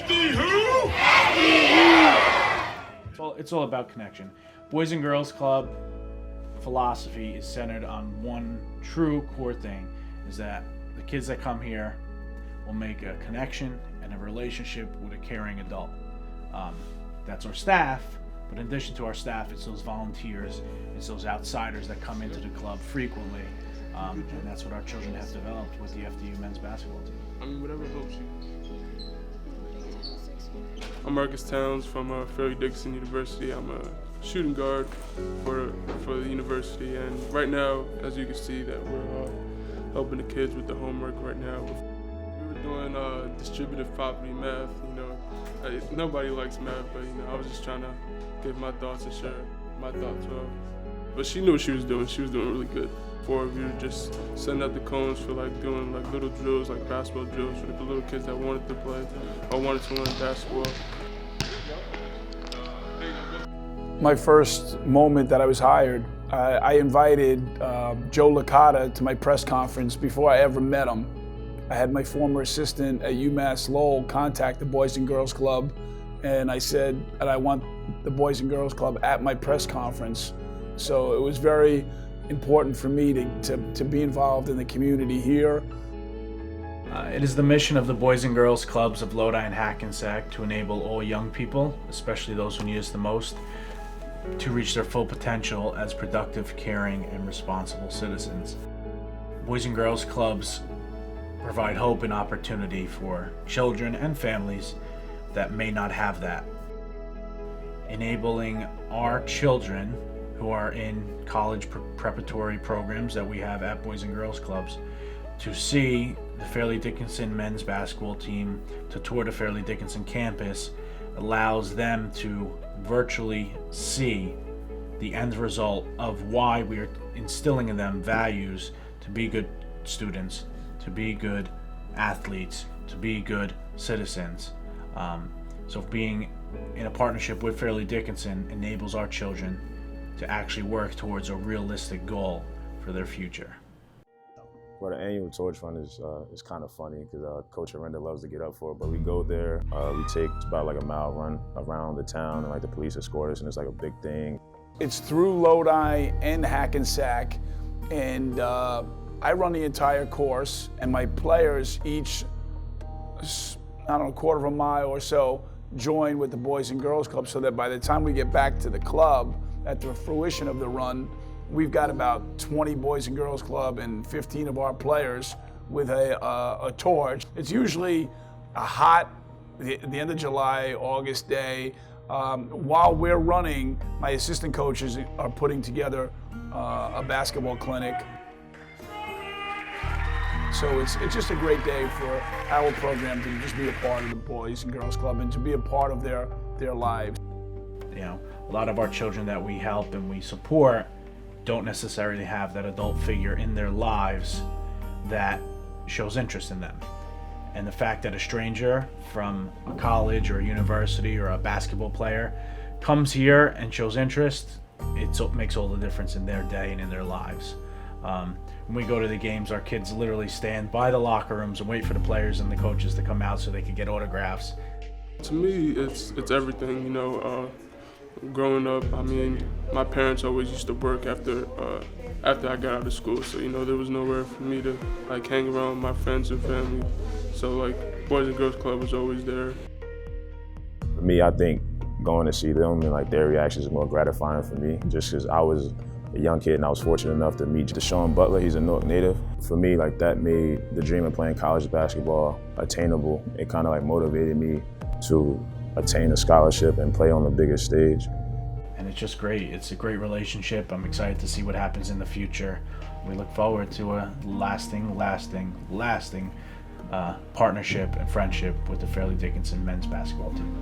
FDU! It's all about connection. Boys and Girls Club philosophy is centered on one true core thing, is that the kids that come here will make a connection and a relationship with a caring adult. That's our staff, but in addition to our staff, it's those volunteers, it's those outsiders that come into the club frequently, and that's what our children have developed with the FDU men's basketball team. I mean, whatever helps you. I'm Marques Townes from Fairleigh Dickinson University. I'm a shooting guard for the university, and right now, as you can see, that we're helping the kids with the homework right now. We were doing distributive property math. You know, nobody likes math, but I was just trying to give my thoughts and share my thoughts with her. But she knew what she was doing. She was doing really good. For we were just sending out the cones for doing little drills, like basketball drills for the little kids that wanted to play or wanted to learn basketball. My first moment that I was hired, I invited Joe Licata to my press conference before I ever met him. I had my former assistant at UMass Lowell contact the Boys and Girls Club, and I said that I want the Boys and Girls Club at my press conference. So it was very important for me to be involved in the community here. It is the mission of the Boys and Girls Clubs of Lodi and Hackensack to enable all young people, especially those who need us the most, to reach their full potential as productive, caring, and responsible citizens. Boys and Girls Clubs provide hope and opportunity for children and families that may not have that. Enabling our children who are in college preparatory programs that we have at Boys and Girls Clubs to see the Fairleigh Dickinson men's basketball team, to tour the Fairleigh Dickinson campus, allows them to virtually see the end result of why we are instilling in them values to be good students, to be good athletes, to be good citizens. So being in a partnership with Fairleigh Dickinson enables our children to actually work towards a realistic goal for their future. Well, the annual torch run is kind of funny because Coach Arenda loves to get up for it, but we go there, we take about a mile run around the town, and the police escort us, and it's a big thing. It's through Lodi and Hackensack, and I run the entire course, and my players each, a quarter of a mile or so, join with the Boys and Girls Club, so that by the time we get back to the club, at the fruition of the run, we've got about 20 Boys and Girls Club and 15 of our players with a torch. It's usually a hot, the end of July, August day. While we're running, my assistant coaches are putting together a basketball clinic. So it's just a great day for our program to just be a part of the Boys and Girls Club and to be a part of their lives. A lot of our children that we help and we support don't necessarily have that adult figure in their lives that shows interest in them. And the fact that a stranger from a college or a university or a basketball player comes here and shows interest, it makes all the difference in their day and in their lives. When we go to the games, our kids literally stand by the locker rooms and wait for the players and the coaches to come out so they can get autographs. To me, it's everything, Growing up, my parents always used to work after I got out of school, so there was nowhere for me to hang around with my friends and family. So Boys and Girls Club was always there. For me, I think going to see them and their reactions is more gratifying for me, just because I was a young kid and I was fortunate enough to meet Deshaun Butler. He's a Newark native. For me, that made the dream of playing college basketball attainable. It kind of motivated me to attain a scholarship and play on the biggest stage. And it's just great. It's a great relationship. I'm excited to see what happens in the future. We look forward to a lasting partnership and friendship with the Fairleigh Dickinson men's basketball team.